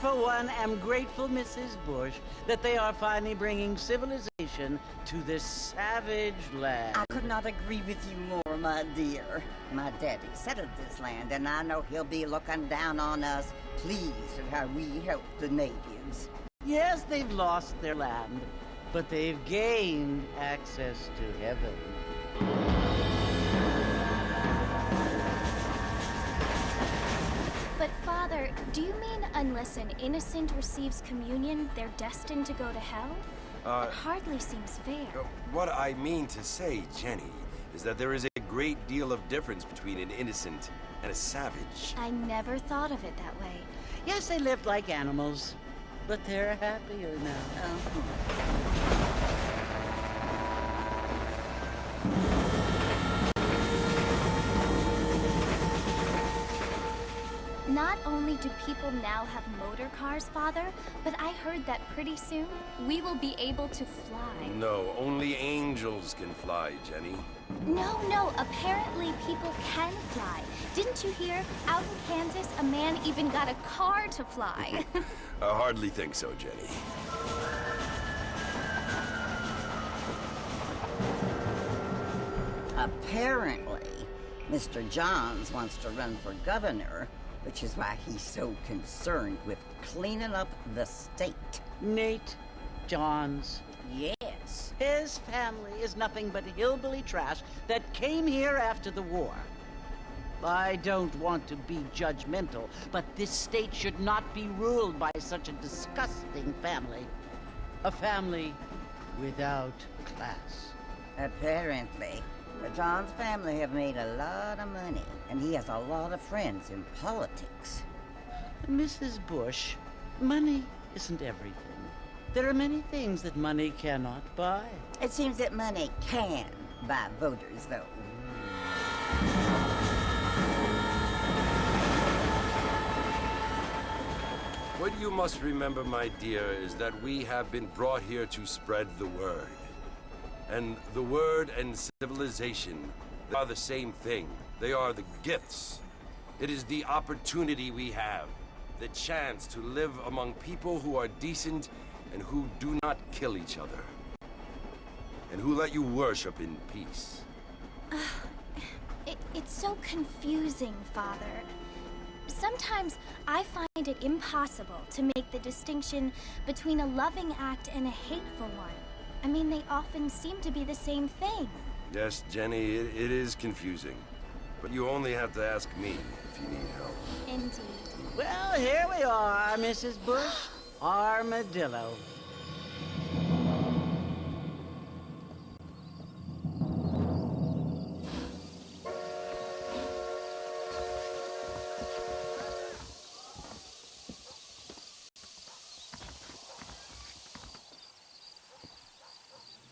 for one, am grateful, Mrs. Bush, that they are finally bringing civilization to this savage land. I could not agree with you more, my dear. My daddy settled this land, and I know he'll be looking down on us, pleased at how we help the natives. Yes, they've lost their land, but they've gained access to heaven. But Father, do you mean unless an innocent receives communion, they're destined to go to hell? It hardly seems fair. What I mean to say, Jenny, is that there is a great deal of difference between an innocent and a savage. I never thought of it that way. Yes, they lived like animals, but they're happier now. Not only do people now have motor cars, Father, but I heard that pretty soon we will be able to fly. No, only angels can fly, Jenny. No, apparently people can fly. Didn't you hear? Out in Kansas, a man even got a car to fly. I hardly think so, Jenny. Apparently, Mr. Johns wants to run for governor, which is why he's so concerned with cleaning up the state. Nate Johns. Yes. His family is nothing but hillbilly trash that came here after the war. I don't want to be judgmental, but this state should not be ruled by such a disgusting family. A family without class. Apparently. The Johns family have made a lot of money, and he has a lot of friends in politics. Mrs. Bush, money isn't everything. There are many things that money cannot buy. It seems that money can buy voters, though. What you must remember, my dear, is that we have been brought here to spread the word. And the word and civilization are the same thing. They are the gifts. It is the opportunity we have, the chance to live among people who are decent and who do not kill each other, and who let you worship in peace. It's so confusing, Father. Sometimes I find it impossible to make the distinction between a loving act and a hateful one. I mean, they often seem to be the same thing. Yes, Jenny, it is confusing. But you only have to ask me if you need help. Indeed. Well, here we are, Mrs. Bush. Armadillo.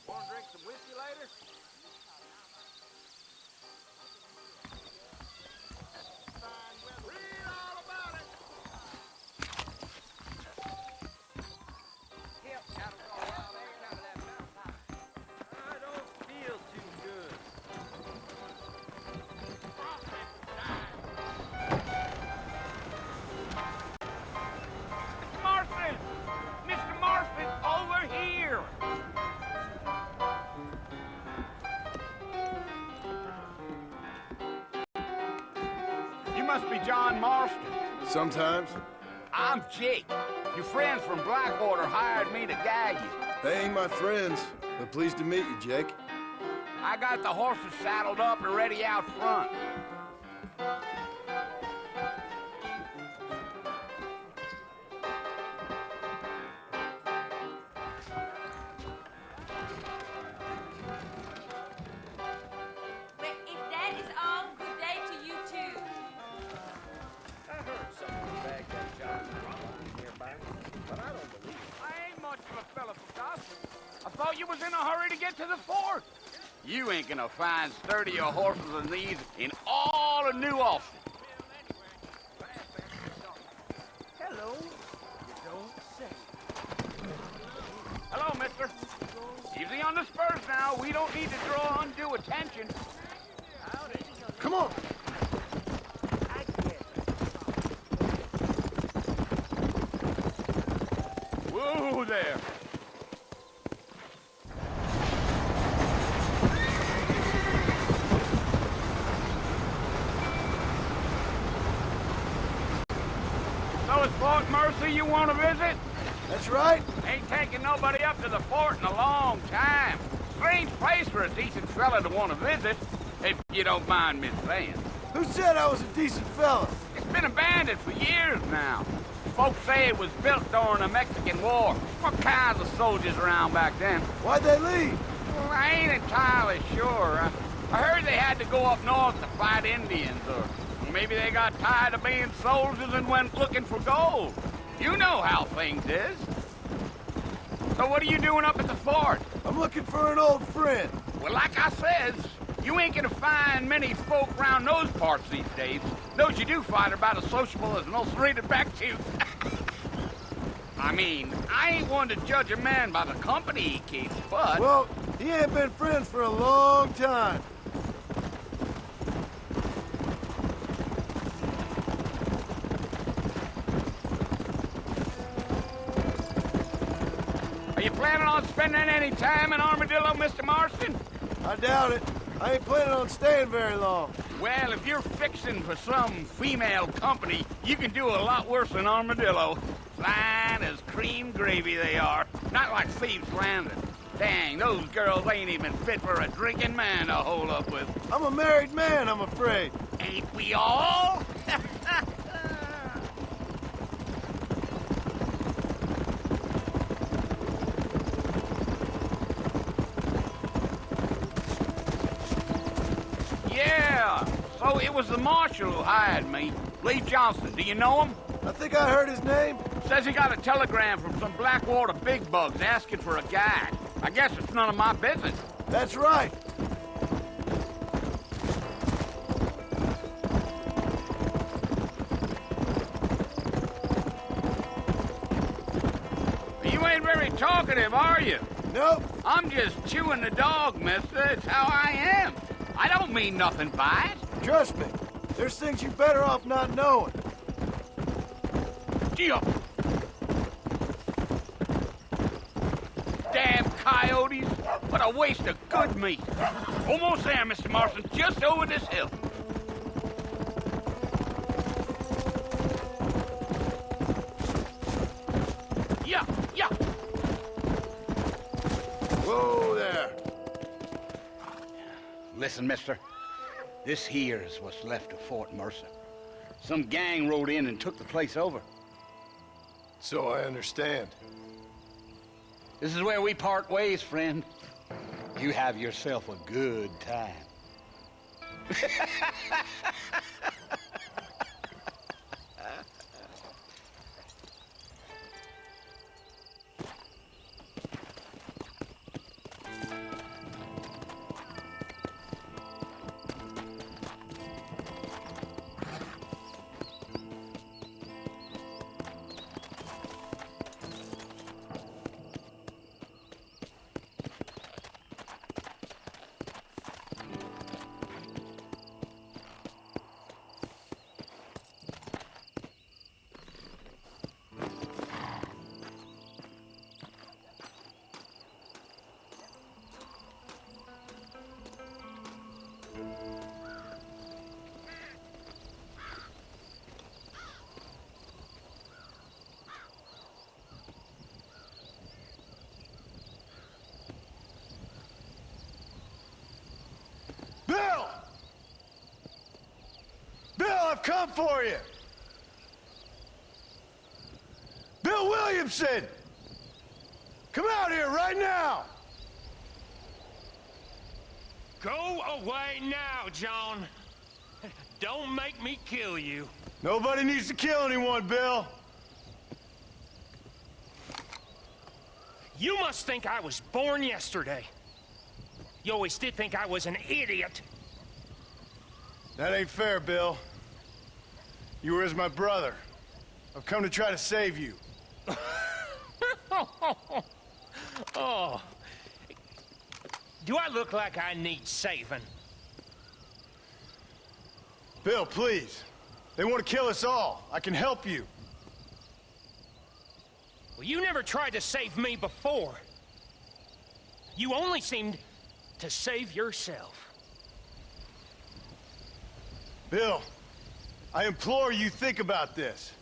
Want to drink some whiskey later? Read all about it. Yep, gotta go out there out of that mountain. I don't feel too good. Mr. Marston! Mr. Marston, over here! You must be John Marston. Sometimes. I'm Jake. Your friends from Blackwater hired me to guide you. They ain't my friends, but pleased to meet you, Jake. I got the horses saddled up and ready out front. Well, if that is all, good day to you too. I heard someone bagged that John nearby, but I don't believe it. I ain't much of a fella for gossip. I thought you was in a hurry to get to the fort. You ain't gonna find sturdier horses than these in all of New Austin. Hello. You don't say. Hello, mister. Easy on the spurs now. We don't need to draw undue attention. Howdy. Come on! there. So it's Fort Mercy you want to visit? That's right. Ain't taking nobody up to the fort in a long time. Strange place for a decent fella to want to visit, if you don't mind me saying. Who said I was a decent fella? It's been abandoned for years now. Folks say it was built during the Mexican War. What kinds of soldiers around back then? Why'd they leave? Well, I ain't entirely sure. I heard they had to go up north to fight Indians, or maybe they got tired of being soldiers and went looking for gold. You know how things is. So what are you doing up at the fort? I'm looking for an old friend. Well, like I says, you ain't gonna find many folk around those parts these days. Those you do find are about as sociable as most rated back to. I mean, I ain't one to judge a man by the company he keeps, but... Well, he ain't been friends for a long time. Are you planning on spending any time in Armadillo, Mr. Marston? I doubt it. I ain't planning on staying very long. Well, if you're fixing for some female company, you can do a lot worse than Armadillo. Fine as cream gravy they are. Not like Thieves' Landing. Dang, those girls ain't even fit for a drinking man to hold up with. I'm a married man, I'm afraid. Ain't we all? Yeah, so it was the marshal who hired me. Lee Johnson, do you know him? I think I heard his name. Says he got a telegram from some Blackwater big bugs asking for a guide. I guess it's none of my business. That's right. You ain't very talkative, are you? Nope. I'm just chewing the dog, mister. It's how I am. I don't mean nothing by it. Trust me. There's things you're better off not knowing. Gee up. Damn coyotes. What a waste of good meat. Almost there, Mr. Marston. Just over this hill. Yeah, yeah. Whoa there. Listen, mister. This here is what's left of Fort Mercer. Some gang rode in and took the place over. So I understand. This is where we part ways, friend. You have yourself a good time. Bill! Bill, I've come for you! Bill Williamson! Come out here right now! Go away now, John. Don't make me kill you. Nobody needs to kill anyone, Bill. You must think I was born yesterday. You always did think I was an idiot. That ain't fair, Bill. You were as my brother. I've come to try to save you. Oh. Do I look like I need saving? Bill, please. They want to kill us all. I can help you. Well, you never tried to save me before. You only seemed to save yourself. Bill, I implore you, think about this.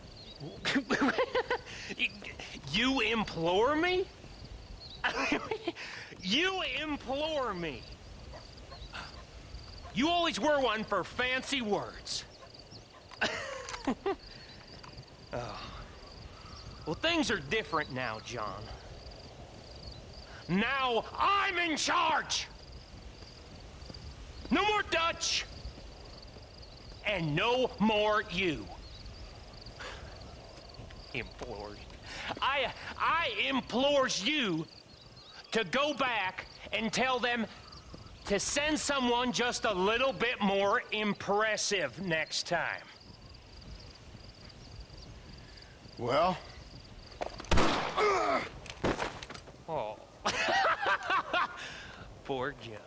You implore me? You implore me. You always were one for fancy words. Oh. Well, things are different now, John. Now I'm in charge! No more Dutch! And no more you. Implored. I implores you to go back and tell them to send someone just a little bit more impressive next time. Well? Oh. Poor John.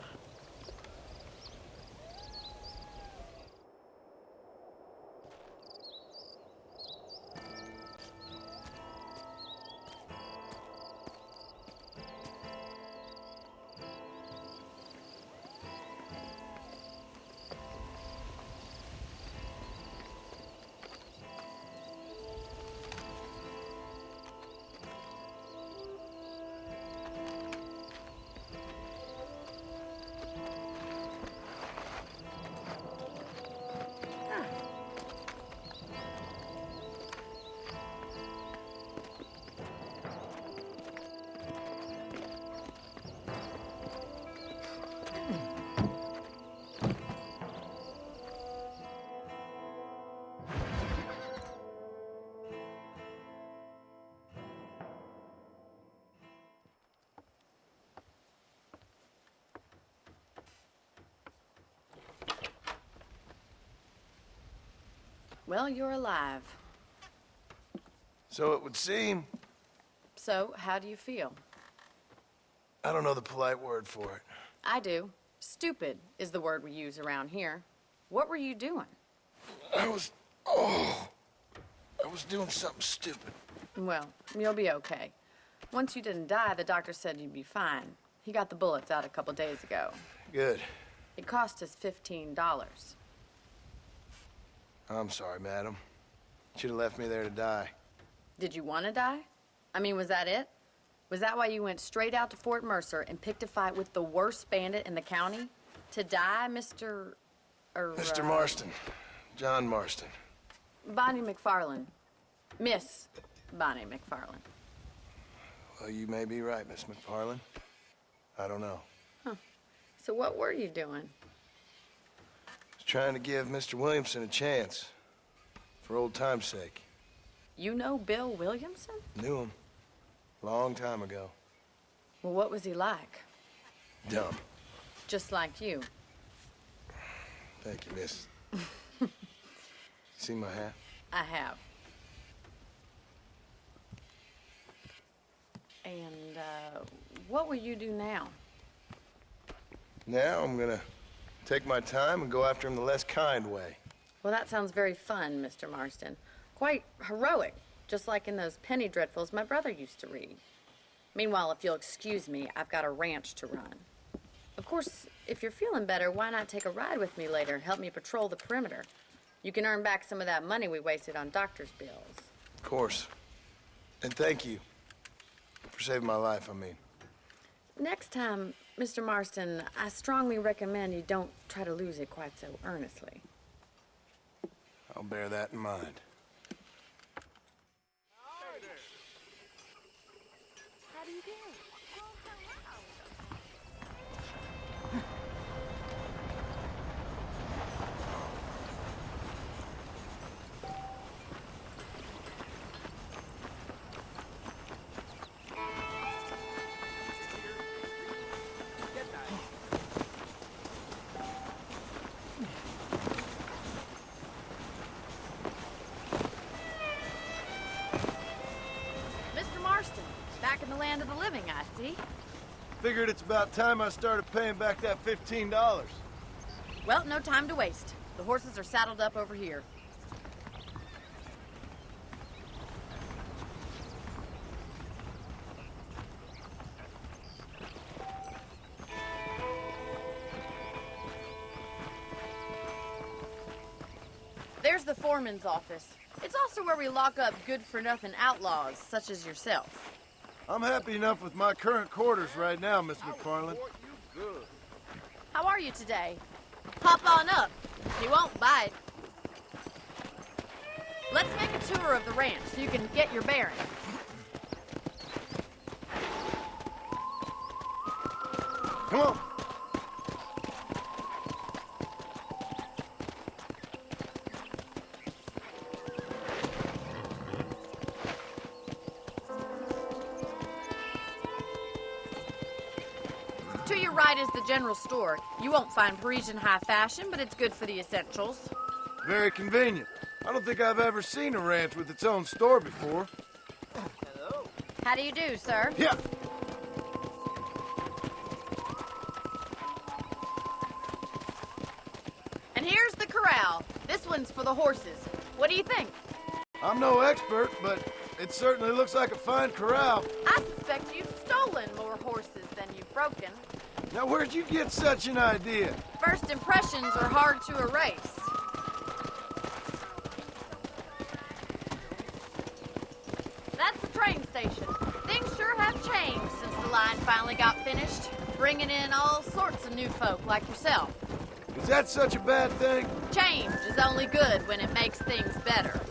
Well, you're alive. So it would seem. So, how do you feel? I don't know the polite word for it. I do. Stupid is the word we use around here. What were you doing? I was doing something stupid. Well, you'll be okay. Once you didn't die, the doctor said you'd be fine. He got the bullets out a couple days ago. Good. It cost us $15. I'm sorry, madam. Should have left me there to die. Did you want to die? I mean, was that it? Was that why you went straight out to Fort Mercer and picked a fight with the worst bandit in the county? To die, Mr. Mr. Marston. John Marston. Bonnie McFarland. Miss Bonnie McFarland. Well, you may be right, Miss McFarland. I don't know. Huh. So what were you doing? I was trying to give Mr. Williamson a chance. For old time's sake. You know Bill Williamson? Knew him. Long time ago. Well, what was he like? Dumb. Just like you. Thank you, miss. See my hat? I have. And, what will you do now? Now I'm gonna take my time and go after him the less kind way. Well, that sounds very fun, Mr. Marston. Quite heroic, just like in those penny dreadfuls my brother used to read. Meanwhile, if you'll excuse me, I've got a ranch to run. Of course, if you're feeling better, why not take a ride with me later and help me patrol the perimeter? You can earn back some of that money we wasted on doctor's bills. Of course. And thank you. For saving my life, I mean. Next time, Mr. Marston, I strongly recommend you don't try to lose it quite so earnestly. I'll bear that in mind. How do you do? Mr. Marston, back in the land of the living, I see. Figured it's about time I started paying back that $15. Well, no time to waste. The horses are saddled up over here. There's the foreman's office. It's also where we lock up good-for-nothing outlaws, such as yourself. I'm happy enough with my current quarters right now, Miss McFarland. How are you today? Hop on up. He won't bite. Let's make a tour of the ranch so you can get your bearings. Come on. To your right is the general store. You won't find Parisian high fashion, but it's good for the essentials. Very convenient. I don't think I've ever seen a ranch with its own store before. How do you do, sir? Yeah. And here's the corral. This one's for the horses. What do you think? I'm no expert, but it certainly looks like a fine corral. I suspect you've stolen more horses than you've broken. Now, where'd you get such an idea? First impressions are hard to erase. That's the train station. Things sure have changed since the line finally got finished, bringing in all sorts of new folk like yourself. Is that such a bad thing? Change is only good when it makes things better.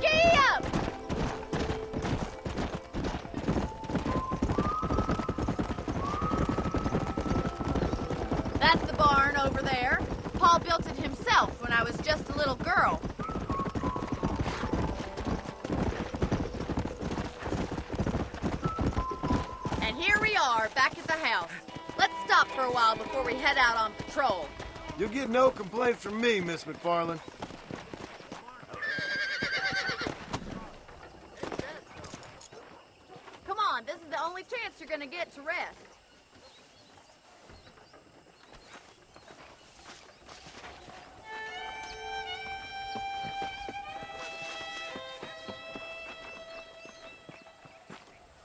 Giddy up! That's the barn over there. Paul built it himself when I was just a little girl. And here we are, back at the house. Let's stop for a while before we head out on patrol. You'll get no complaints from me, Miss McFarland. Come on, this is the only chance you're gonna get to rest.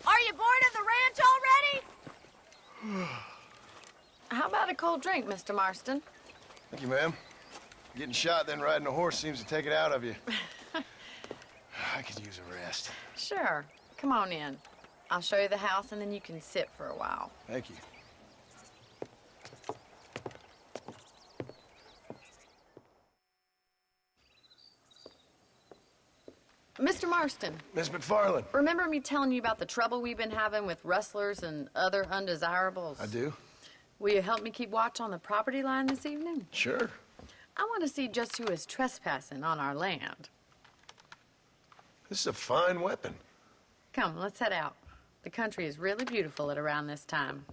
Are you bored of the ranch already? How about a cold drink, Mr. Marston? Thank you, ma'am. Getting shot, then riding a horse seems to take it out of you. I could use a rest. Sure. Come on in. I'll show you the house, and then you can sit for a while. Thank you. Mr. Marston, Miss McFarland. remember me telling you about the trouble we've been having with rustlers and other undesirables? I do. Will you help me keep watch on the property line this evening? Sure. I want to see just who is trespassing on our land. This is a fine weapon. Come, let's head out. The country is really beautiful at around this time.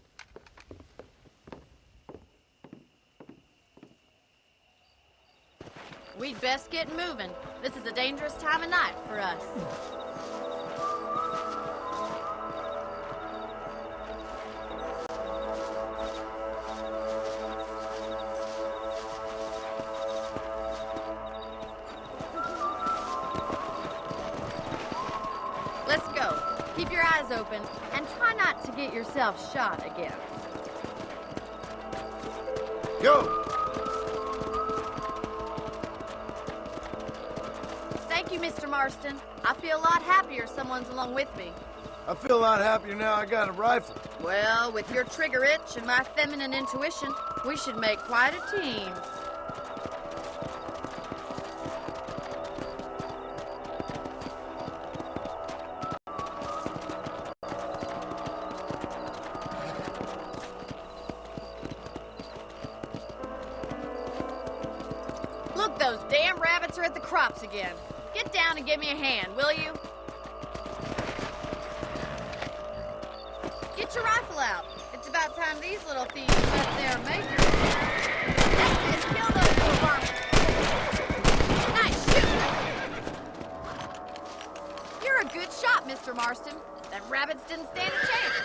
We'd best get moving. This is a dangerous time of night for us. Let's go. Keep your eyes open and try not to get yourself shot again. Go! Thank you, Mr. Marston. I feel a lot happier someone's along with me. I feel a lot happier now I got a rifle. Well, with your trigger itch and my feminine intuition, we should make quite a team. Look, those damn rabbits are at the crops again. Get down and give me a hand, will you? Get your rifle out. It's about time these little thieves met their maker. That's it. Kill those little varmints. Nice shoot. You're a good shot, Mr. Marston. Them rabbits didn't stand a chance.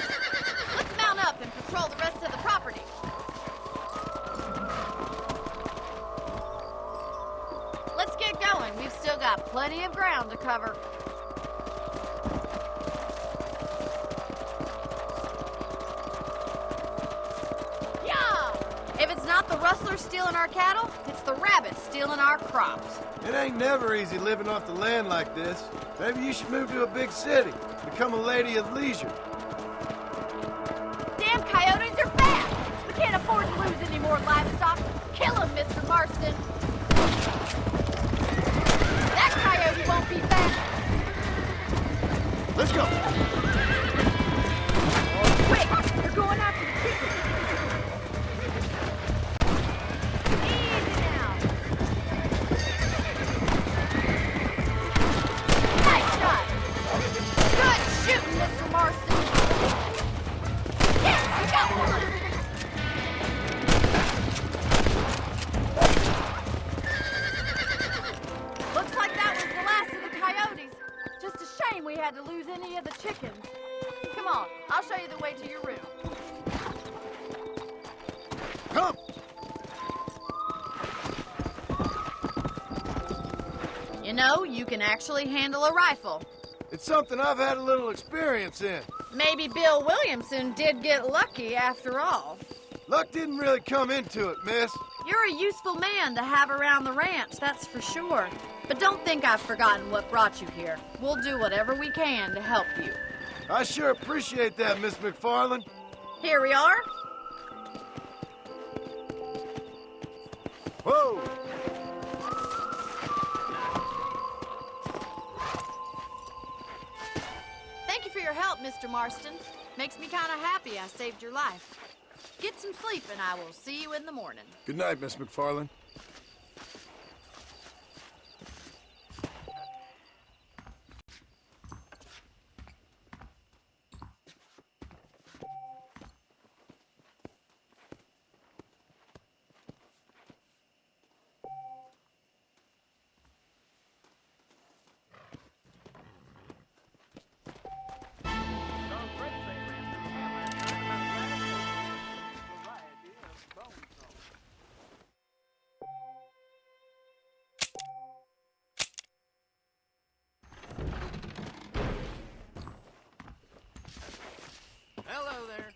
Let's mount up and patrol the rest of the property. Let's get going. We've still got plenty of ground to cover. Yeah! If it's not not the rustlers stealing our cattle, it's the rabbits stealing our crops. It ain't never easy living off the land like this. Maybe you should move to a big city. Become a lady of leisure. Damn coyotes are bad! We can't afford to lose any more livestock. Kill them, Mr. Marston. That coyote won't be back. Let's go. Quick! They're going after the chickens. Easy now. Nice shot. Good shooting, Mr. Marston. Yes, you got one. Looks like that was the last of the coyotes. Just a shame we had to lose any of the chickens. Come on, I'll show you the way to your room. Come! You know, you can actually handle a rifle. It's something I've had a little experience in. Maybe Bill Williamson did get lucky after all. Luck didn't really come into it, miss. You're a useful man to have around the ranch, that's for sure. But don't think I've forgotten what brought you here. We'll do whatever we can to help you. I sure appreciate that, Miss McFarland. Here we are. Whoa! Thank you for your help, Mr. Marston. Makes me kind of happy I saved your life. Get some sleep and I will see you in the morning. Good night, Miss McFarland. Hello there.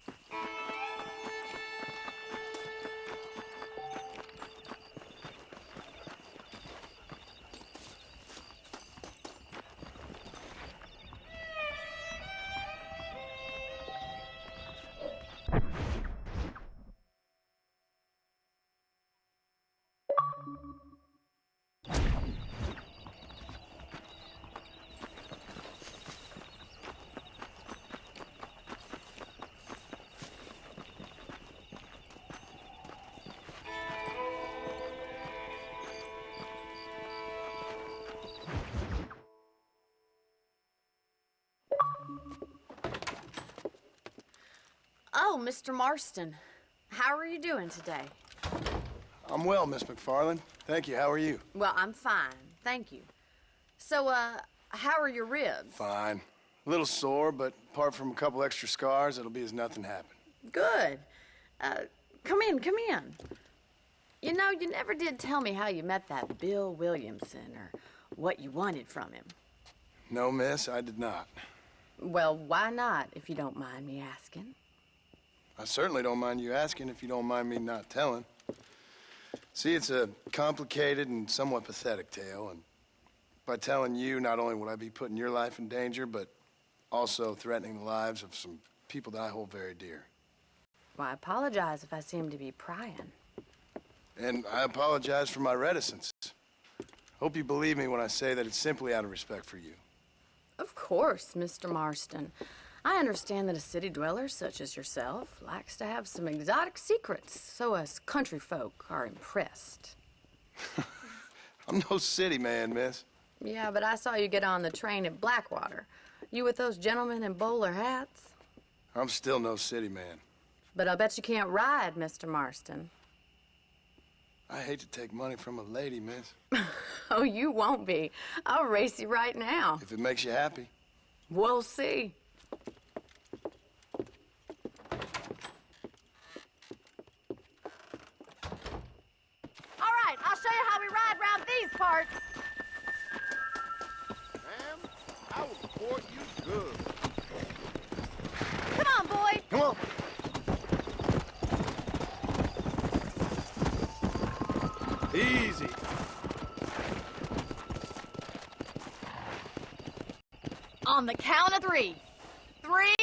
Oh, Mr. Marston. How are you doing today? I'm well, Miss McFarland. Thank you. How are you? Well, I'm fine. Thank you. So, how are your ribs? Fine. A little sore, but apart from a couple extra scars, it'll be as nothing happened. Good. Come in, come in. You know, you never did tell me how you met that Bill Williamson or what you wanted from him. No, miss, I did not. Well, why not, if you don't mind me asking? I certainly don't mind you asking if you don't mind me not telling. See, it's a complicated and somewhat pathetic tale, and by telling you, not only would I be putting your life in danger, but also threatening the lives of some people that I hold very dear. Well, I apologize if I seem to be prying. And I apologize for my reticence. Hope you believe me when I say that it's simply out of respect for you. Of course, Mr. Marston. I understand that a city dweller such as yourself likes to have some exotic secrets, so us country folk are impressed. I'm no city man, miss. Yeah, but I saw you get on the train at Blackwater. You with those gentlemen in bowler hats? I'm still no city man. But I'll bet you can't ride, Mr. Marston. I hate to take money from a lady, miss. Oh, you won't be. I'll race you right now. If it makes you happy. We'll see. All right, I'll show you how we ride around these parts. Ma'am, I will support you good. Come on, boy. Come on. Easy. On the count of 3. 3,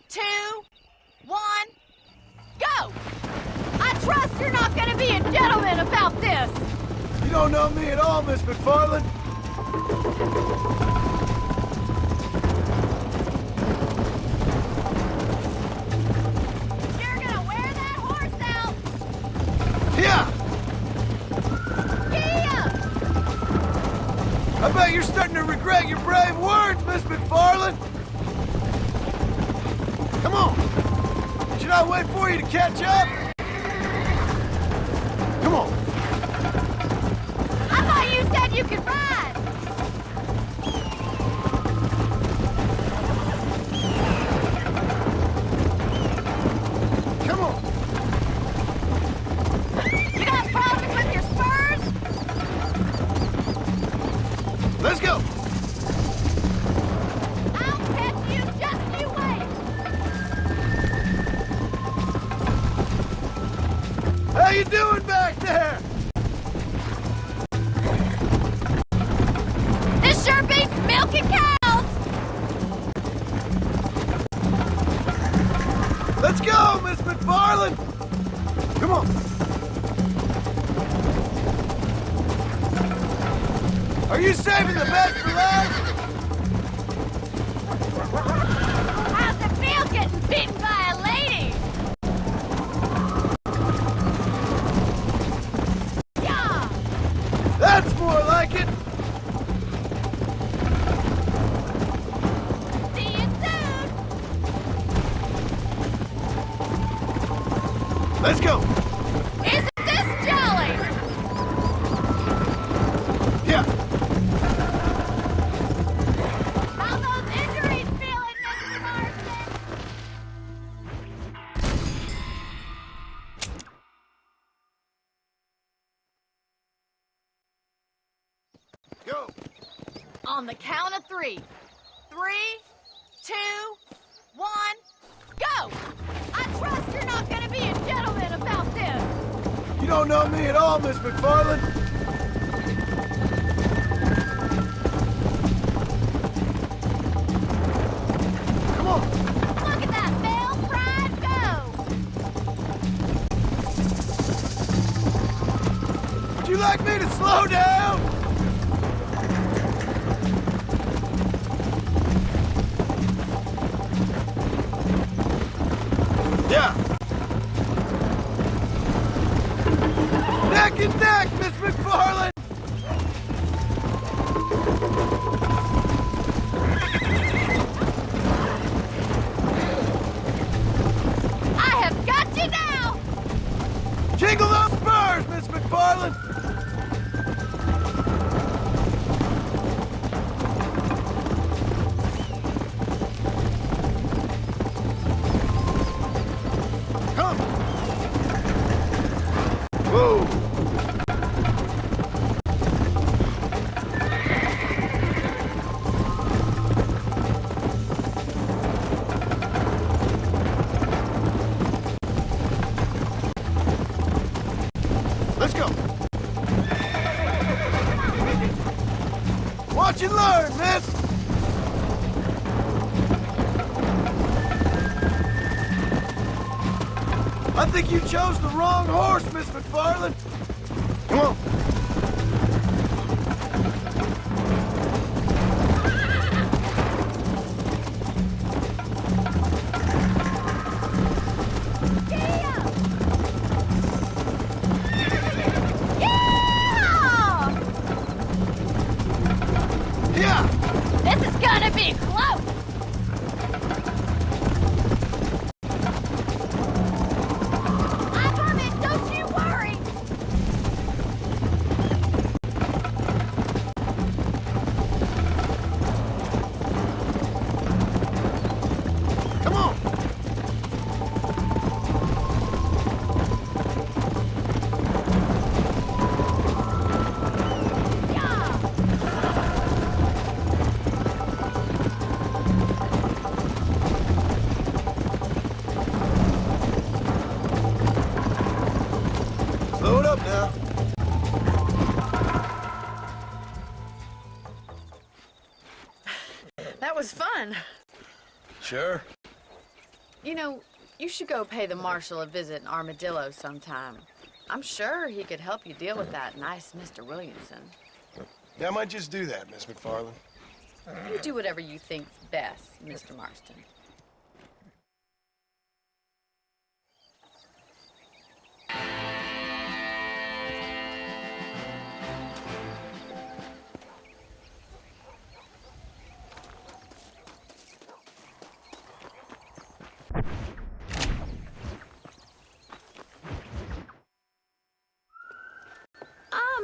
2, 1, go! I trust you're not gonna be a gentleman about this! You don't know me at all, Miss McFarland. You're gonna wear that horse out! Yeah! Yeah! I bet you're starting to regret your brave words, Miss McFarland. Come on. Should I wait for you to catch up? Come on. I thought you said you could ride! Come on. You got problems with your spurs? Let's go. I'll catch you, just you wait! How you doing back there? This sure beats milking cows! Let's go, Miss McFarland. Come on. Are you saving the best for last? How's it feel getting beaten by a lady? Yeah! That's more like it. See you soon! Let's go. Isn't this jolly? Yeah. How those injuries feeling, Mr. Marston? Go. On the count of 3. 3, 2, 1, go! I trust you're not gonna be a gentleman about this! You don't know me at all, Miss McFarland. Come on. Look at that male pride go! Would you like me to slow down? Yeah. Neck and neck, Miss McFarland. I have got you now! Jingle those spurs, Miss McFarland. Come. Whoa. Let's go. Watch and learn, miss. I think you chose the wrong horse, Miss McFarland. Come on. Yeah! Yeah. This is gonna be close! I'm on it, don't you worry! Sure. You know, you should go pay the marshal a visit in Armadillo sometime. I'm sure he could help you deal with that nice Mr. Williamson. Yeah, I might just do that, Miss McFarland. You do whatever you think's best, Mr. Marston.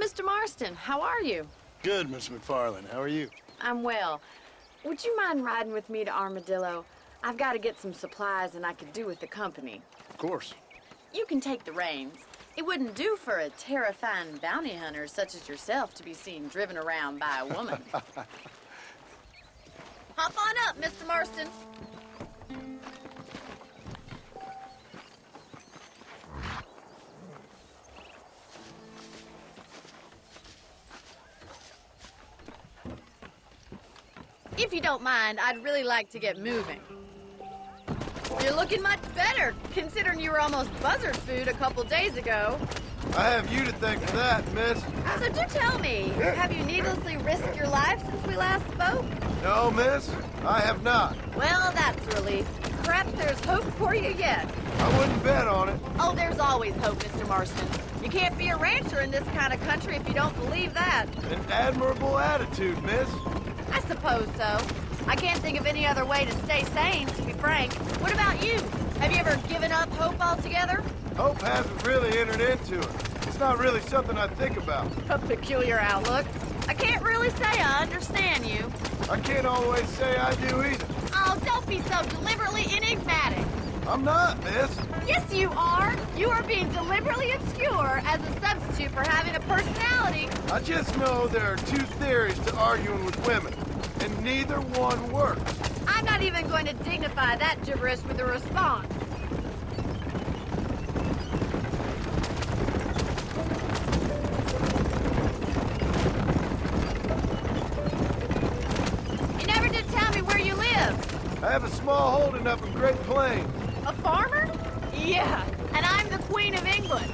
Mr. Marston, how are you? Good, Miss McFarland. How are you? I'm well. Would you mind riding with me to Armadillo? I've got to get some supplies and I could do with the company. Of course. You can take the reins. It wouldn't do for a terrifying bounty hunter such as yourself to be seen driven around by a woman. Hop on up, Mr. Marston. If you don't mind, I'd really like to get moving. You're looking much better, considering you were almost buzzard food a couple days ago. I have you to thank for that, miss. So do tell me, have you needlessly risked your life since we last spoke? No, miss, I have not. Well, that's a relief. Perhaps there's hope for you yet. I wouldn't bet on it. Oh, there's always hope, Mr. Marston. You can't be a rancher in this kind of country if you don't believe that. An admirable attitude, miss. I suppose so. I can't think of any other way to stay sane, to be frank. What about you? Have you ever given up hope altogether? Hope hasn't really entered into it. It's not really something I think about. A peculiar outlook. I can't really say I understand you. I can't always say I do either. Oh, don't be so deliberately enigmatic. I'm not, miss. Yes, you are. You are being deliberately obscure as a substitute for having a personality. I just know there are two theories to arguing with women, and neither one works. I'm not even going to dignify that gibberish with a response. You never did tell me where you live. I have a small holding up in Great Plains. A farmer? Yeah, and I'm the Queen of England.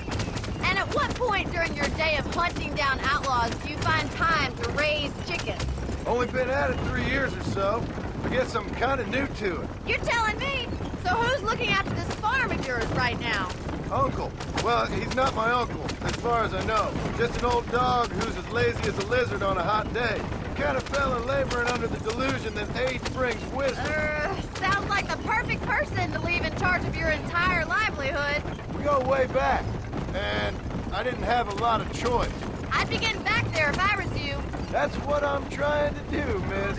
And at what point during your day of hunting down outlaws do you find time to raise chickens? Only been at it 3 years or so. I guess I'm kind of new to it. You're telling me? So who's looking after this farm of yours right now? Uncle. Well, he's not my uncle, as far as I know. Just an old dog who's as lazy as a lizard on a hot day. Kind of fella laboring under the delusion that age brings wisdom. Sounds like the perfect person to leave in charge of your entire livelihood. We go way back, and I didn't have a lot of choice. I'd be getting back there if I was you. That's what I'm trying to do, miss.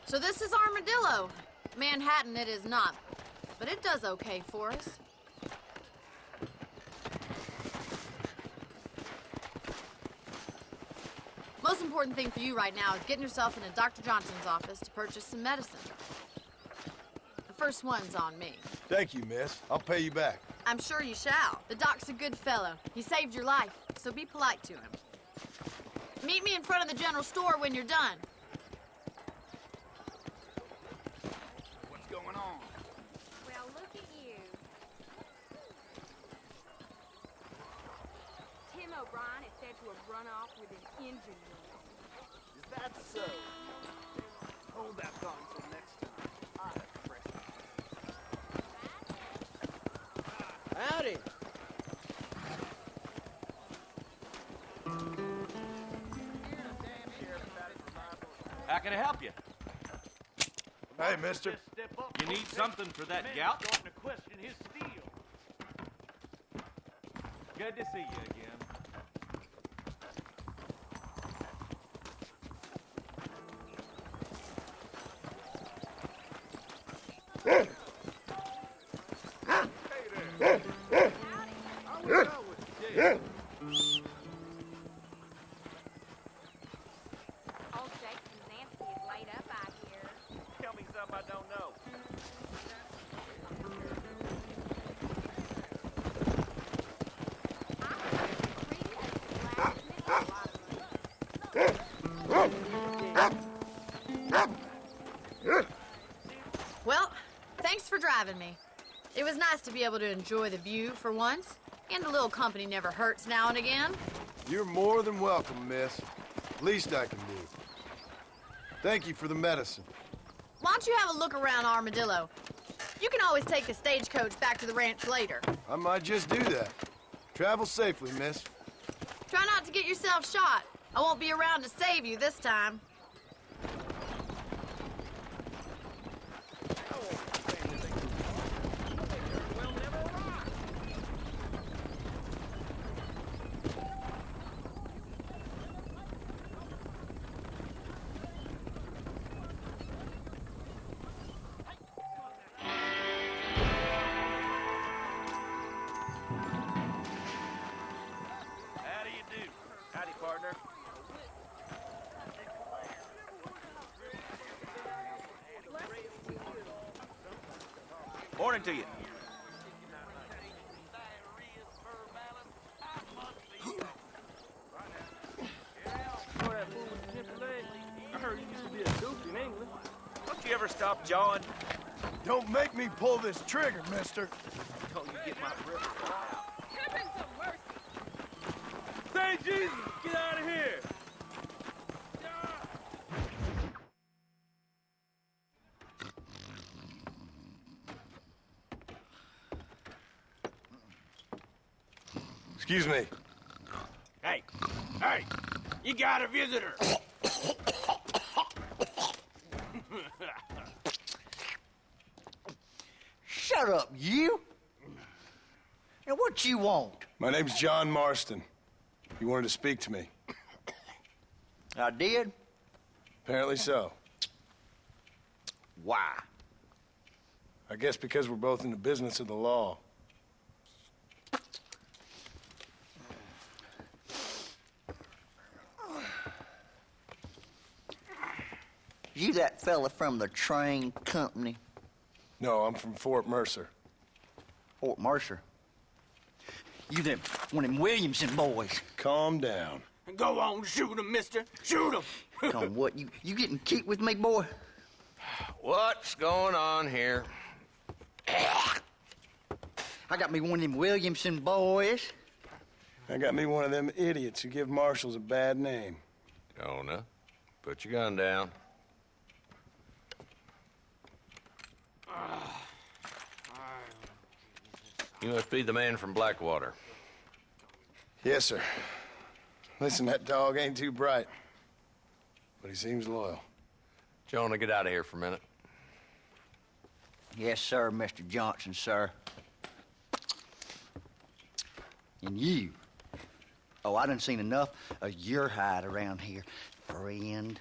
So this is Armadillo. Manhattan it is not, but it does okay for us. Most important thing for you right now is getting yourself into Dr. Johnson's office to purchase some medicine. The first one's on me. Thank you, miss. I'll pay you back. I'm sure you shall. The doc's a good fellow. He saved your life, so be polite to him. Meet me in front of the general store when you're done. What's going on? Well, look at you. Tim O'Brien is said to have run off with an engine room. Is that so? Hold that thought until next time. I have pressed. Howdy. How can I help you? Hey, mister. You need something for that gout? Starting to question his steel. Good to see you again. was nice to be able to enjoy the view for once. And a little company never hurts now and again. You're more than welcome, miss. Least I can do. Thank you for the medicine. Why don't you have a look around Armadillo? You can always take the stagecoach back to the ranch later. I might just do that. Travel safely, miss. Try not to get yourself shot. I won't be around to save you this time. Morning to you. I heard he used to be a duke in England. Don't you ever stop jawing? Don't make me pull this trigger, mister. Don't you get my breath out. Give him some mercy. Thank Jesus! Get out of here! Excuse me. Hey, hey, you got a visitor. Shut up, you! And what you want? My name's John Marston. You wanted to speak to me. I did? Apparently so. Why? I guess because we're both in the business of the law. You that fella from the train company? No, I'm from Fort Mercer. Fort Mercer? You them one of them Williamson boys? Calm down. Go on, shoot him, mister. Shoot him. Come on, what, you getting kicked with me, boy? What's going on here? I got me one of them Williamson boys. I got me one of them idiots who give marshals a bad name. Jonah, put your gun down. You must be the man from Blackwater. Yes, sir. Listen, that dog ain't too bright, but he seems loyal. Jonah, get out of here for a minute. Yes, sir, Mr. Johnson, sir. And you. Oh, I done seen enough of your hide around here, friend.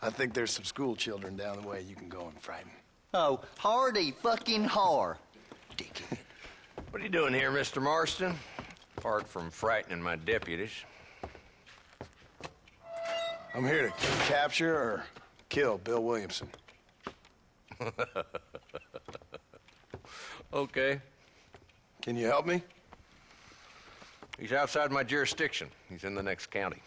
I think there's some school children down the way you can go and frighten. Oh, hardy fucking har. Dickhead. What are you doing here, Mr. Marston? Apart from frightening my deputies. I'm here to capture or kill Bill Williamson. Okay. Can you help me? He's outside my jurisdiction. He's in the next county.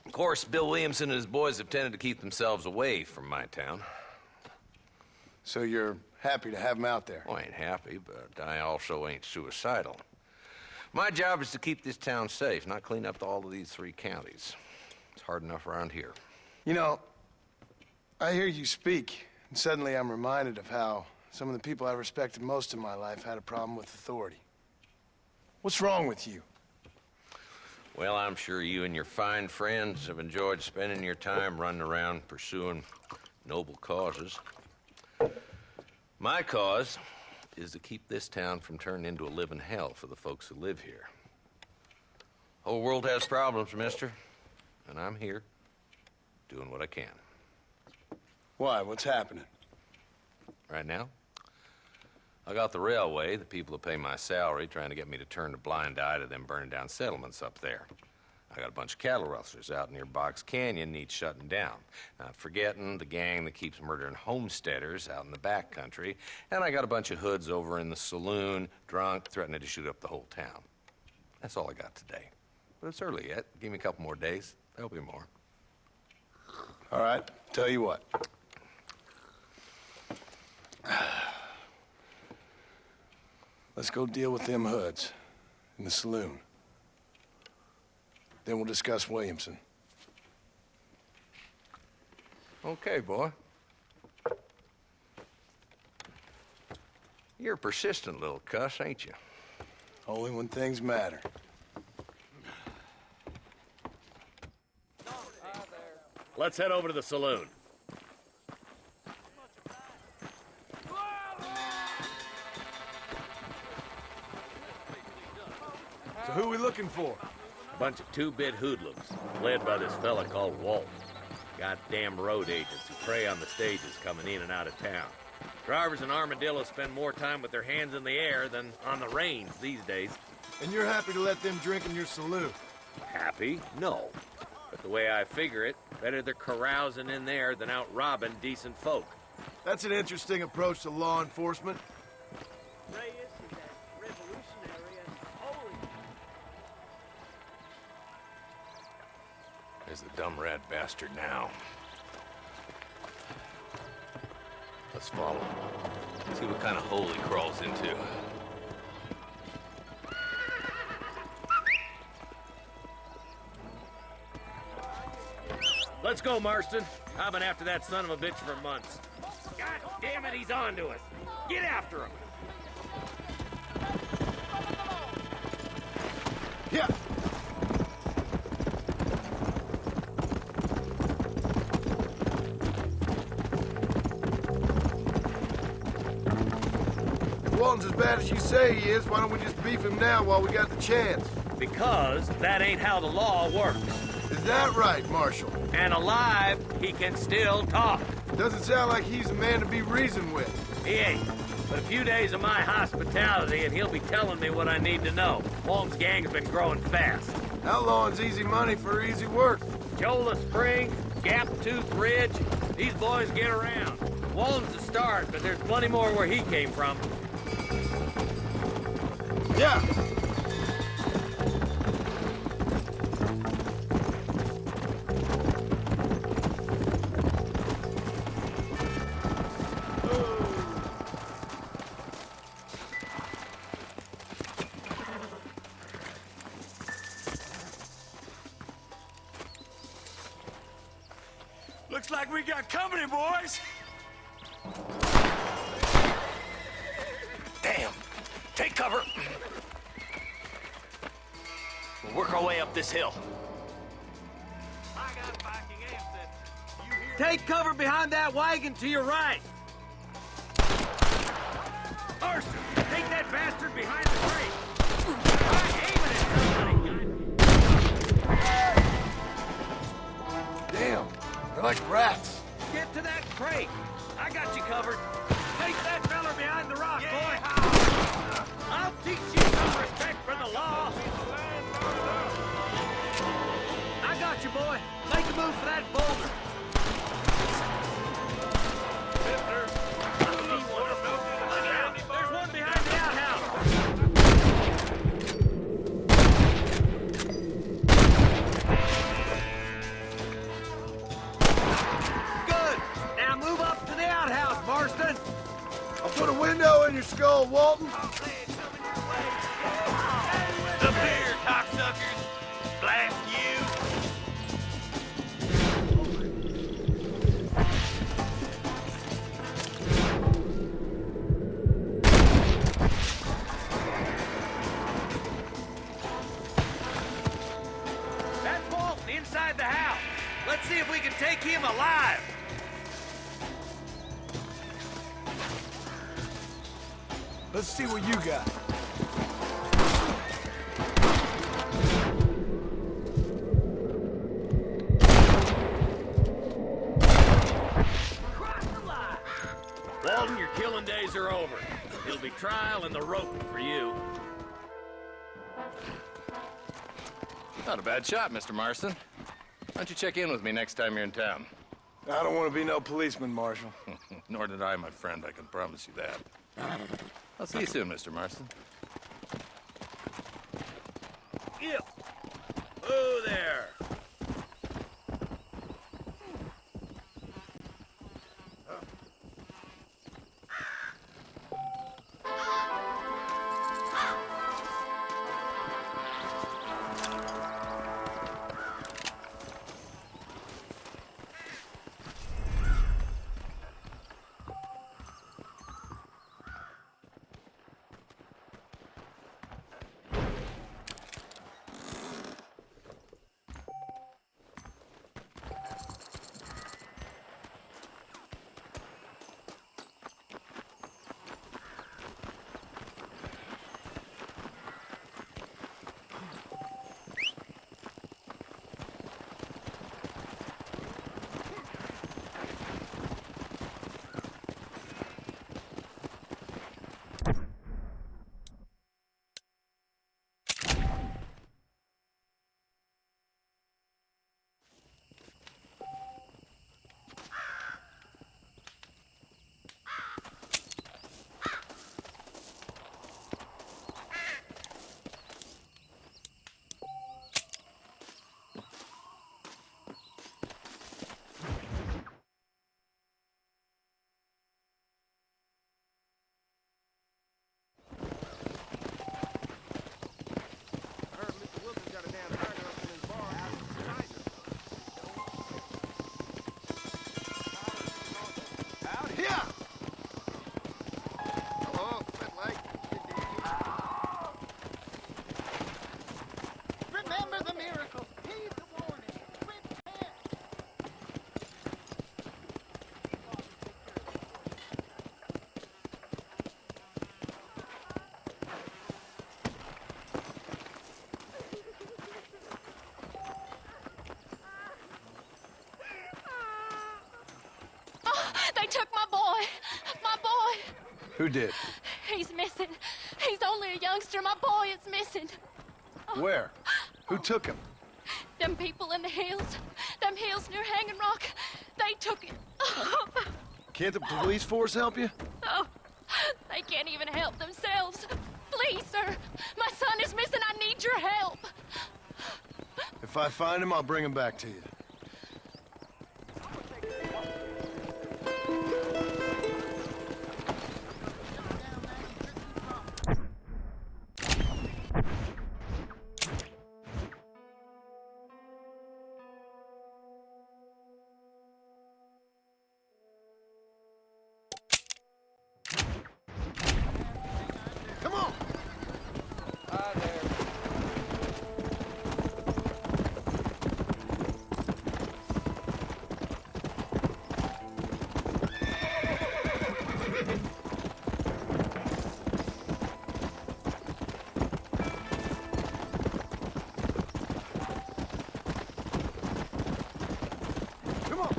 Of course, Bill Williamson and his boys have tended to keep themselves away from my town. So you're happy to have him out there? Well, I ain't happy, but I also ain't suicidal. My job is to keep this town safe, not clean up all of these 3 counties. It's hard enough around here. You know, I hear you speak, and suddenly I'm reminded of how some of the people I respected most in my life had a problem with authority. What's wrong with you? Well, I'm sure you and your fine friends have enjoyed spending your time running around pursuing noble causes. My cause is to keep this town from turning into a living hell for the folks who live here. Whole world has problems, mister, and I'm here doing what I can. Why? What's happening? Right now, I got the railway, the people that pay my salary, trying to get me to turn a blind eye to them burning down settlements up there. I got a bunch of cattle rustlers out near Box Canyon needs shutting down. Not forgetting the gang that keeps murdering homesteaders out in the back country. And I got a bunch of hoods over in the saloon, drunk, threatening to shoot up the whole town. That's all I got today. But it's early yet. Give me a couple more days. There'll be more. All right, tell you what. Let's go deal with them hoods in the saloon. Then we'll discuss Williamson. Okay, boy. You're a persistent little cuss, ain't you? Only when things matter. Let's head over to the saloon. So who are we looking for? A bunch of two-bit hoodlums, led by this fella called Walt. Goddamn road agents who prey on the stages coming in and out of town. Drivers in Armadillo spend more time with their hands in the air than on the reins these days. And you're happy to let them drink in your saloon? Happy? No. But the way I figure it, better they're carousing in there than out robbing decent folk. That's an interesting approach to law enforcement. Reyes is as revolutionary as holy. There's the dumb rat bastard now. Let's follow him. See what kind of hole he crawls into. Let's go, Marston. I've been after that son of a bitch for months. God damn it, he's on to us. Get after him. Yeah. Walton's as bad as you say he is. Why don't we just beef him now while we got the chance? Because that ain't how the law works. Is that right, Marshal? And alive, he can still talk. Doesn't sound like he's a man to be reasoned with. He ain't. But a few days of my hospitality and he'll be telling me what I need to know. Walton's gang's been growing fast. Outlawing's easy money for easy work. Jola Spring, Gap Tooth Ridge, these boys get around. Walton's the start, but there's plenty more where he came from. Yeah. Looks like we got company, boys. Damn. Take cover. We'll work our way up this hill. Take cover behind that wagon to your right. Marston, take that bastard behind the crate. I'm aiming at somebody. Damn. They're like rats. Get to that crate. I got you covered. Take that fella behind the rock, boy. I'll teach you some respect for the law. I got you, boy. Make a move for that boulder. Look out! There's one behind the outhouse. Good. Now move up to the outhouse, Marston. I'll put a window in your skull, Walton. Up here, cocksuckers. Blast you. That's Walton inside the house. Let's see if we can take him alive. Let's see what you got. Walton, your killing days are over. It'll be trial and the rope for you. Not a bad shot, Mr. Marston. Why don't you check in with me next time you're in town? I don't want to be no policeman, Marshal. Nor did I, my friend. I can promise you that. I'll see you soon, Mr. Marston. Yeah. Oh, there. Who did? He's missing. He's only a youngster. My boy is missing. Where? Who took him? Them people in the hills. Them hills near Hanging Rock. They took him. Can't the police force help you? Oh, they can't even help themselves. Please, sir. My son is missing. I need your help. If I find him, I'll bring him back to you. Come on! Hi there. Come on!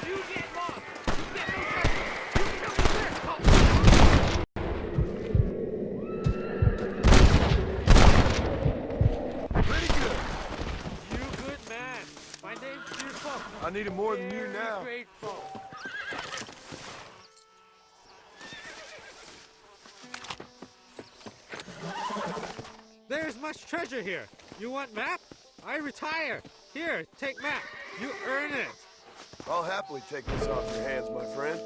You get lost. You get no chance. You get no chance. Pretty good. You good man. My name's Cheerful. I need him more than you now. Grateful. There's much treasure here. You want map? I retire. Here, take map. You earn it. I'll happily take this off your hands, my friend.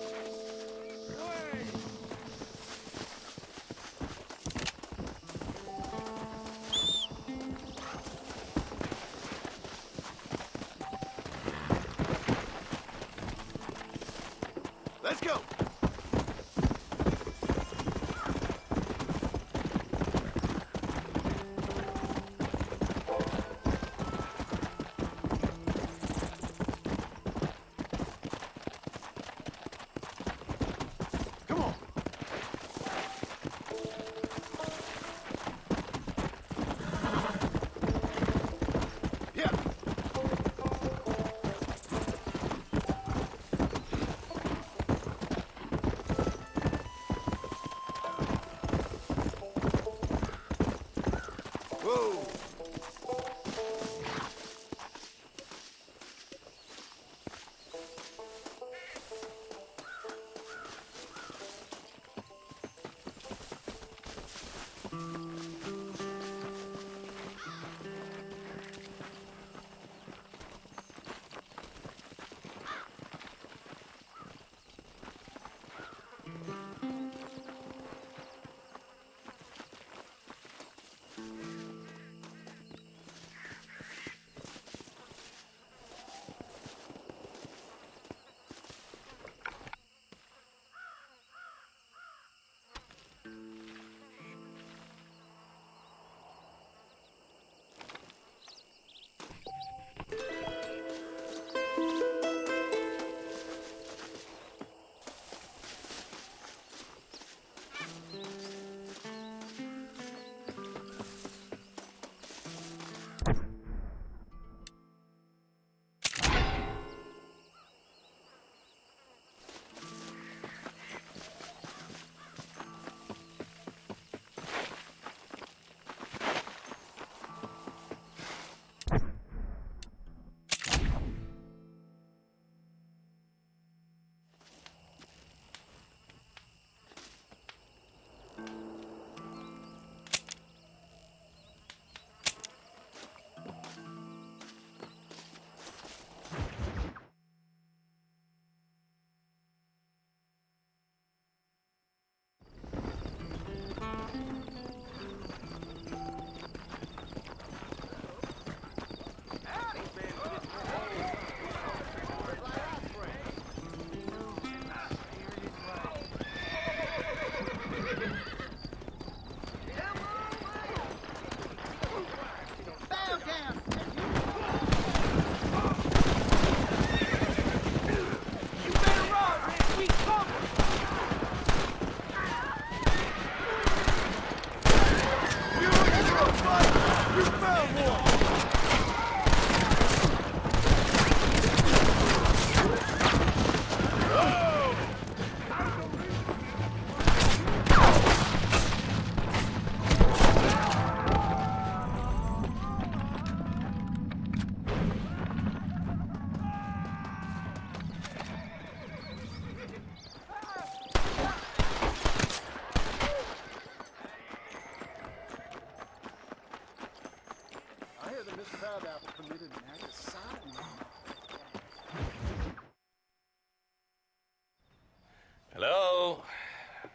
Let's go!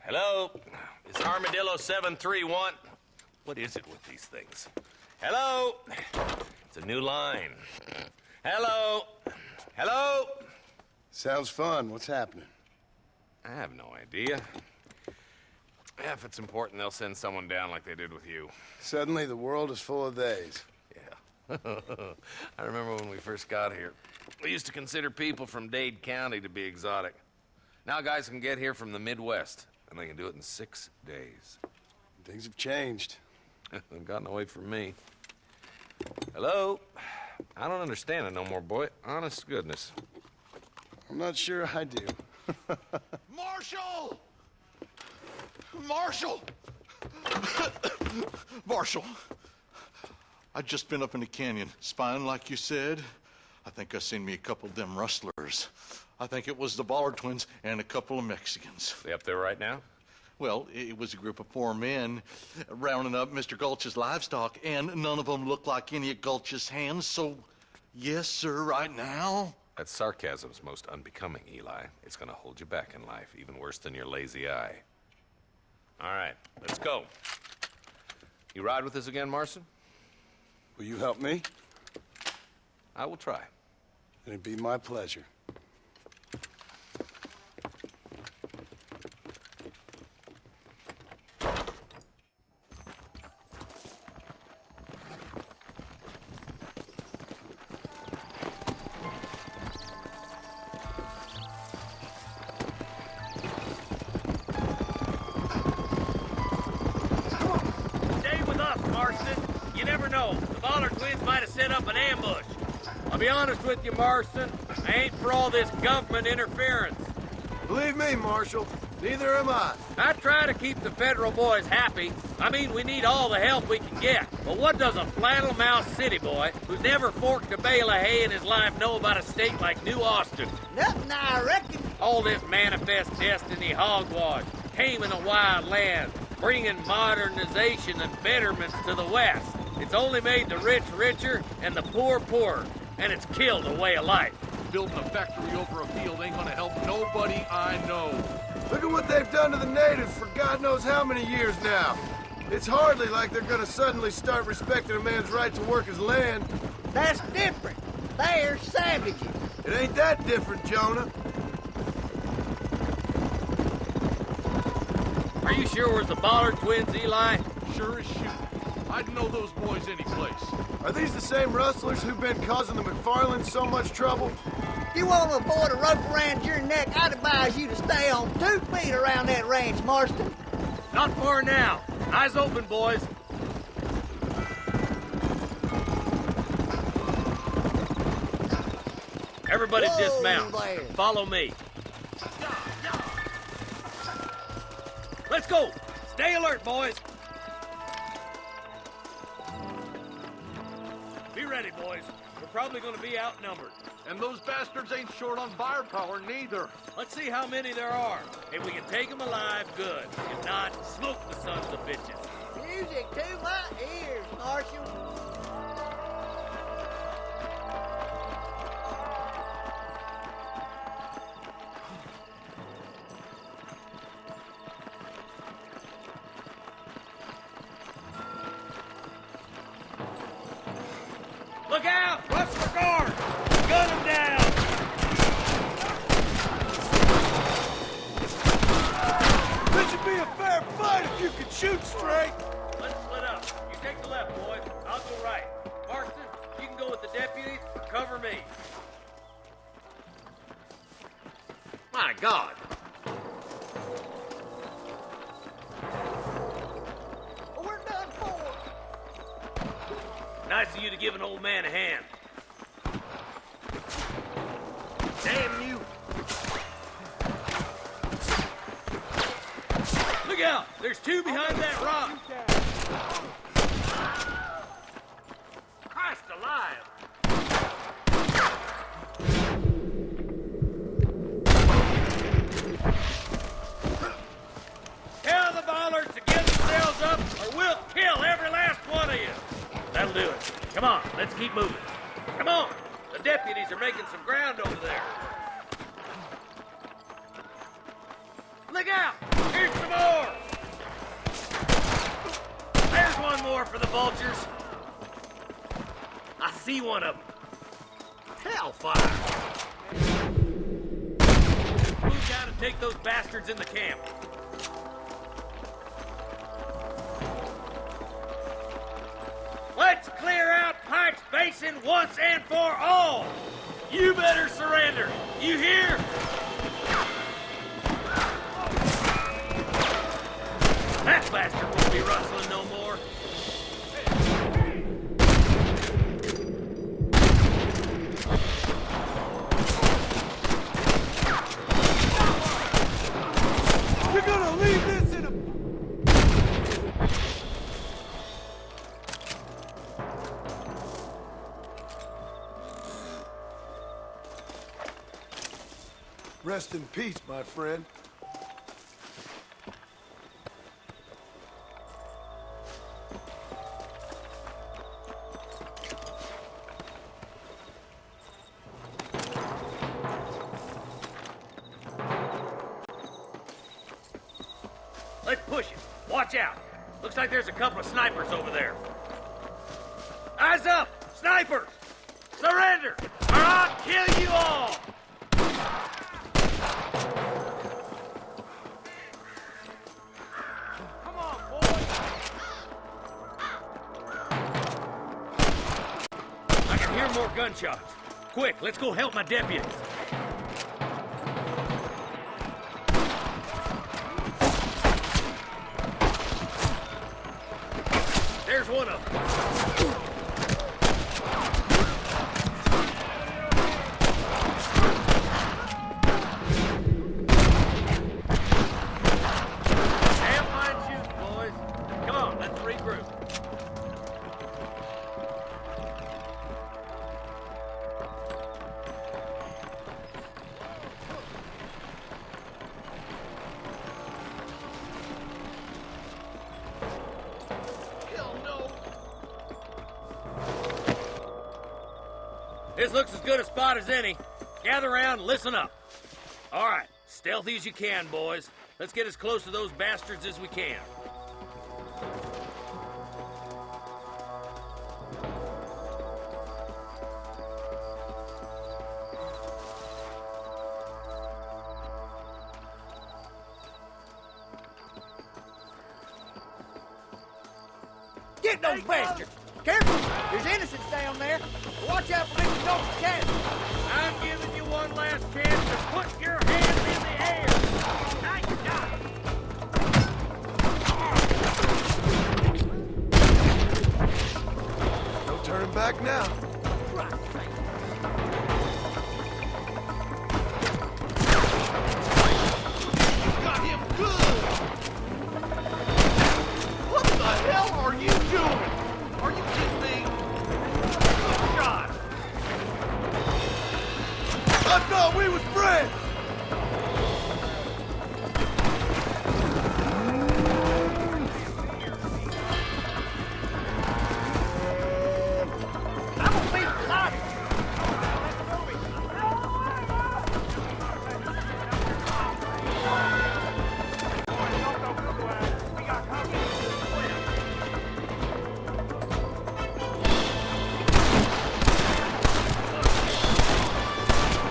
Hello? It's Armadillo 731. What is it with these things? Hello? It's a new line. Hello? Hello? Sounds fun. What's happening? I have no idea. Yeah, if it's important, they'll send someone down like they did with you. Suddenly, the world is full of theys. Yeah. I remember when we first got here. We used to consider people from Dade County to be exotic. Now guys can get here from the Midwest, and they can do it in 6 days. Things have changed. They've gotten away from me. Hello? I don't understand it no more, boy. Honest to goodness. I'm not sure I do. Marshall! Marshall! Marshall! I'd just been up in the canyon, spying like you said. I think I seen me a couple of them rustlers. I think it was the Ballard twins and a couple of Mexicans. They up there right now? Well, it was a group of 4 men rounding up Mr. Gulch's livestock, and none of them looked like any of Gulch's hands, so yes, sir, right now. That sarcasm's most unbecoming, Eli. It's gonna hold you back in life, even worse than your lazy eye. All right, let's go. You ride with us again, Marston? Will you help me? I will try. It'd be my pleasure. I'll be honest with you, Marston. I ain't for all this government interference. Believe me, Marshal, neither am I. I try to keep the federal boys happy. I mean, we need all the help we can get. But what does a flannel-mouthed city boy who's never forked a bale of hay in his life know about a state like New Austin? Nothing, I reckon. All this manifest destiny hogwash, taming a wild land, bringing modernization and betterments to the West. It's only made the rich richer and the poor poorer, and it's killed a way of life. Building a factory over a field ain't gonna help nobody I know. Look at what they've done to the natives for God knows how many years now. It's hardly like they're gonna suddenly start respecting a man's right to work his land. That's different. They're savages. It ain't that different, Jonah. Are you sure it was the Ballard twins, Eli? Sure as shooting. I'd know those boys any place. Are these the same rustlers who've been causing the McFarlands so much trouble? If you want to avoid a rope around your neck, I'd advise you to stay on 2 feet around that ranch, Marston. Not far now. Eyes open, boys. Everybody dismount. There. Follow me. Let's go. Stay alert, boys. Be ready, boys. We're probably going to be outnumbered. And those bastards ain't short on firepower, neither. Let's see how many there are. If we can take them alive, good. If not, smoke the sons of bitches. Music to my ears, Marshal. Look out! Rush for guard! Gun him down! This should be a fair fight if you could shoot straight. Let's split up. You take the left, boys. I'll go right. Marston, you can go with the deputies. Cover me. My God! We're done for. Nice of you to give an old man a hand. Damn you! Look out! There's 2 behind that rock! Christ alive! Tell the Ballards to give themselves up, or we'll kill every last one of you! That'll do it. Come on, let's keep moving. Come on! The deputies are making some ground over there. Look out! Here's some more! for the vultures? I see one of them. Hellfire! Move down and take those bastards in the camp. Let's clear out Pike's Basin once and for all! You better surrender! You hear? That bastard won't be rustling no more. You're gonna leave this in a... Rest in peace, my friend. Let's push it. Watch out. Looks like there's a couple of snipers over there. Eyes up! Snipers! Surrender! Or I'll kill you all! Come on, boys! I can hear more gunshots. Quick, let's go help my deputies. There's one of them. Damn fine shooting, boys. Come on, let's regroup. This looks as good a spot as any. Gather around and listen up. All right, stealthy as you can, boys. Let's get as close to those bastards as we can. Get those bastards! Careful! There's innocents down there! Watch out for these dogs cats! I'm giving you one last chance to put your hands in the air! Nice job! No turning back now. Got him good! What the hell are you doing? Are you kidding me? Good shot! I thought we was friends! I'm gonna be excited!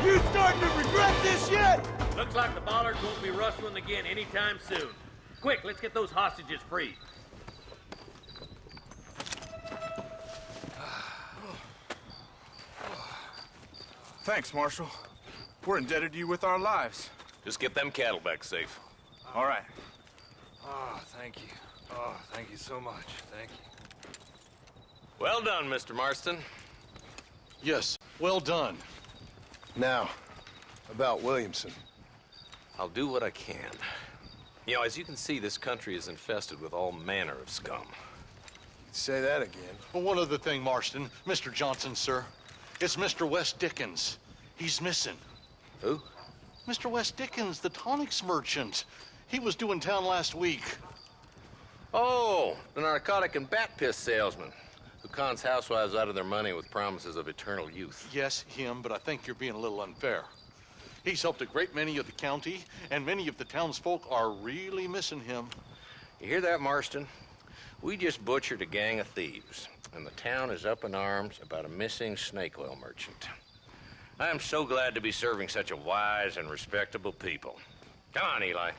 You starting to regret this yet? Looks like the bollards won't be rustling again anytime soon. Quick, let's get those hostages freed. Thanks, Marshal. We're indebted to you with our lives. Just get them cattle back safe. All right. Oh, thank you. Oh, thank you so much. Thank you. Well done, Mr. Marston. Yes, well done. Now, about Williamson. I'll do what I can. You know, as you can see, this country is infested with all manner of scum. Say that again. Well, one other thing, Marston. Mr. Johnson, sir. It's Mr. Wes Dickens. He's missing. Who? Mr. Wes Dickens, the tonics merchant. He was due in town last week. Oh, the narcotic and bat piss salesman who cons housewives out of their money with promises of eternal youth. Yes, him, but I think you're being a little unfair. He's helped a great many of the county, and many of the townsfolk are really missing him. You hear that, Marston? We just butchered a gang of thieves, and the town is up in arms about a missing snake oil merchant. I am so glad to be serving such a wise and respectable people. Come on, Eli.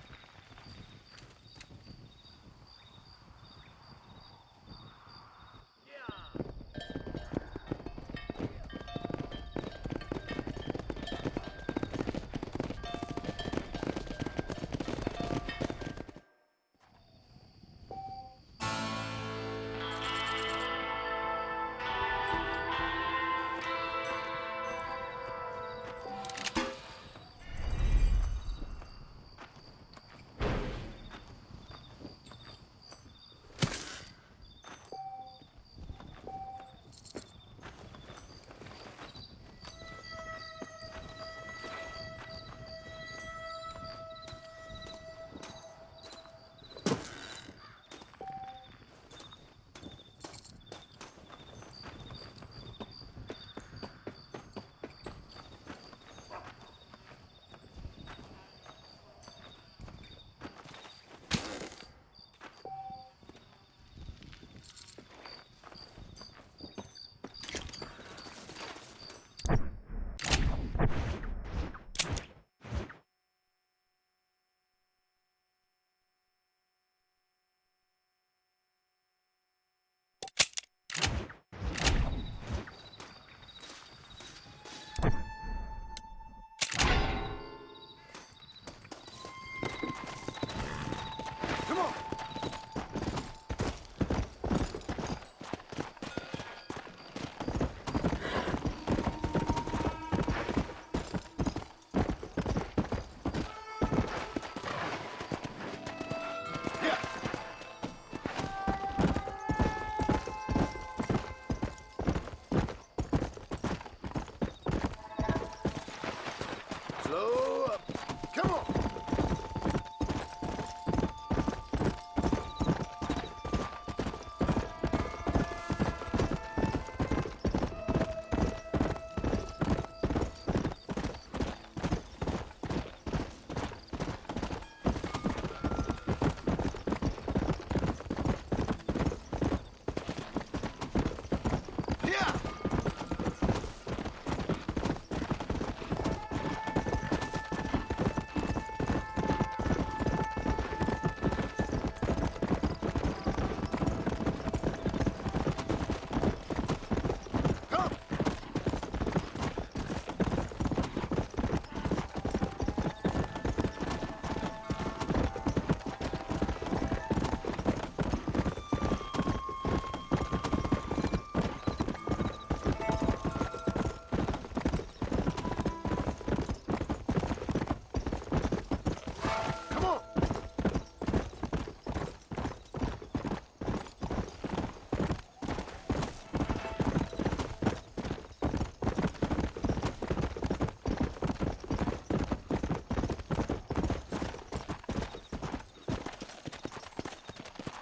Slow up. Come on.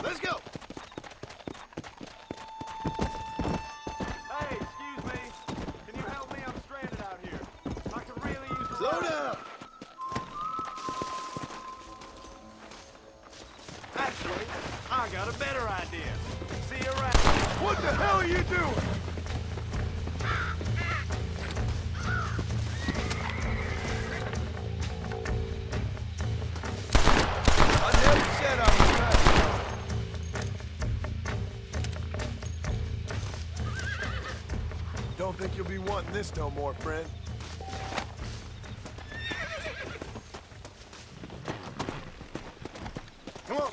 Let's go. Hey, excuse me. Can you help me? I'm stranded out here. I could really use a Slow ride. down. Actually, I got a better idea. See you around. What the hell are you doing? I never said I was fast. Don't think you'll be wanting this no more, friend. Come on.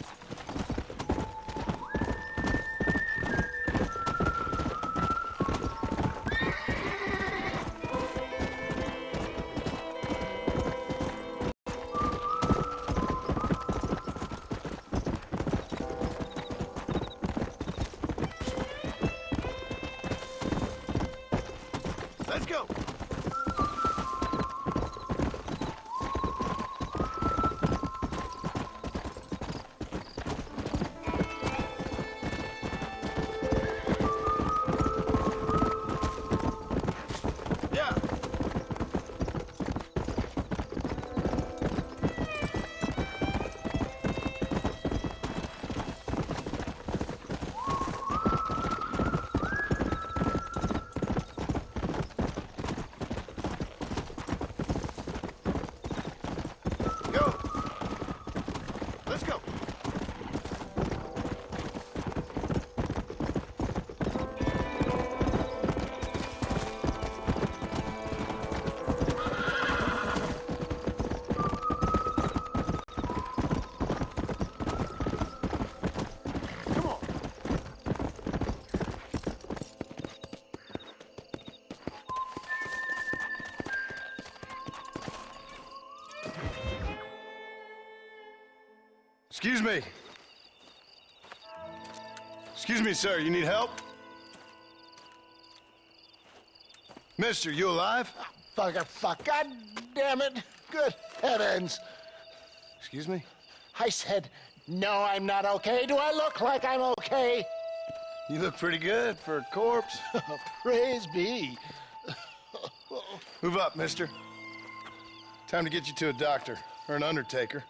Let's go. Excuse me. Excuse me, sir. You need help? Mister, you alive? Fuck. God damn it. Good heavens. Excuse me? I said, no, I'm not okay. Do I look like I'm okay? You look pretty good for a corpse. Praise be. Move up, mister. Time to get you to a doctor or an undertaker.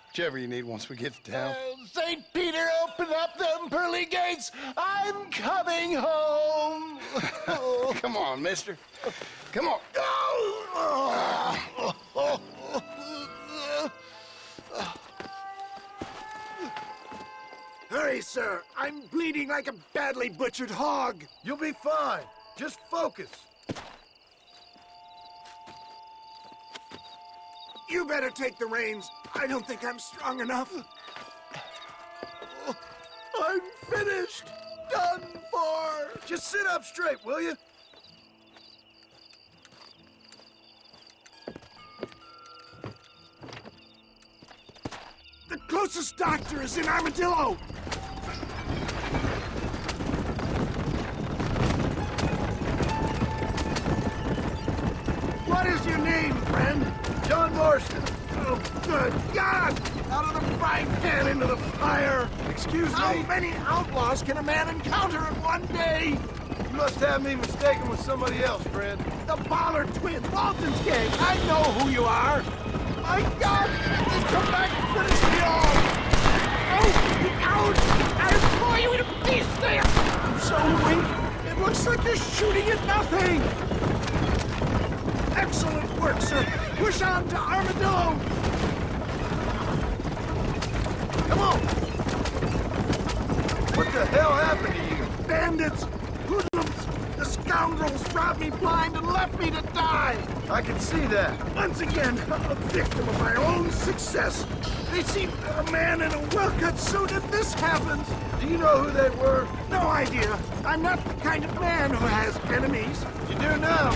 Whichever you need once we get to town. St. Peter, open up them pearly gates. I'm coming home. Come on, mister. Come on. Hurry, sir. I'm bleeding like a badly butchered hog. You'll be fine. Just focus. You better take the reins. I don't think I'm strong enough. I'm finished. Done for. Just sit up straight, will you? The closest doctor is in Armadillo. What is your name, friend? John Marston. Oh, good God! Out of the frying pan into the fire! Excuse me? How many outlaws can a man encounter in one day? You must have me mistaken with somebody else, friend. The Ballard twins, Walton's gang! I know who you are! My God! Just come back and finish me off! Oh, ouch! I'll tore you into pieces there! I'm so weak! It looks like you're shooting at nothing! Excellent work, sir! Push on to Armadillo! Come on! What the hell happened to you? Bandits! Hoodlums! The scoundrels robbed me blind and left me to die! I can see that. Once again, a victim of my own success. They see a man in a well-cut suit and this happens. Do you know who they were? No idea. I'm not the kind of man who has enemies. You do now.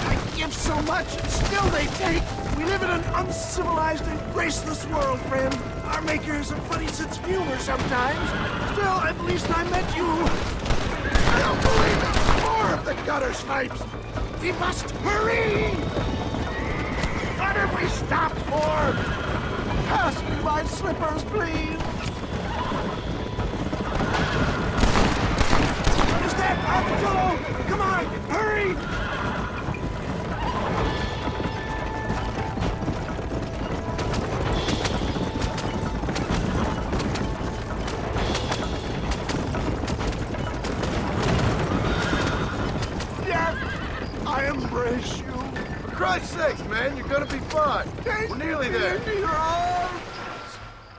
I give so much and still they take. We live in an uncivilized and graceless world, friend. Our maker has a funny sense of humor sometimes. Still, at least I met you. I don't believe it. More of the gutter snipes. We must hurry! What have we stopped for? Pass me my slippers, please. What is that? Armadillo! Come on, hurry! I embrace you. For Christ's sakes, man, you're gonna be fine. We're nearly there. Into your arms.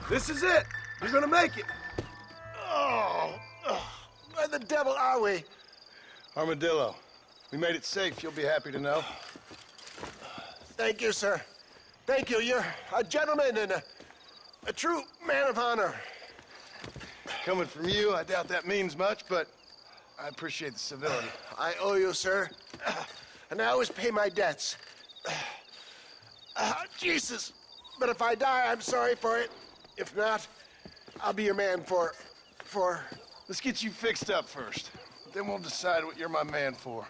This is it. You're gonna make it. Oh, where the devil are we? Armadillo. We made it safe, you'll be happy to know. Thank you, sir. Thank you. You're a gentleman and a true man of honor. Coming from you, I doubt that means much, but I appreciate the civility. I owe you, sir. And I always pay my debts. Jesus. But if I die, I'm sorry for it. If not, I'll be your man for... Let's get you fixed up first. Then we'll decide what you're my man for.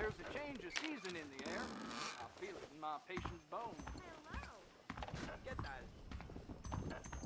There's a change of season in the air. I feel it in my patient's bones. Hello. Get that.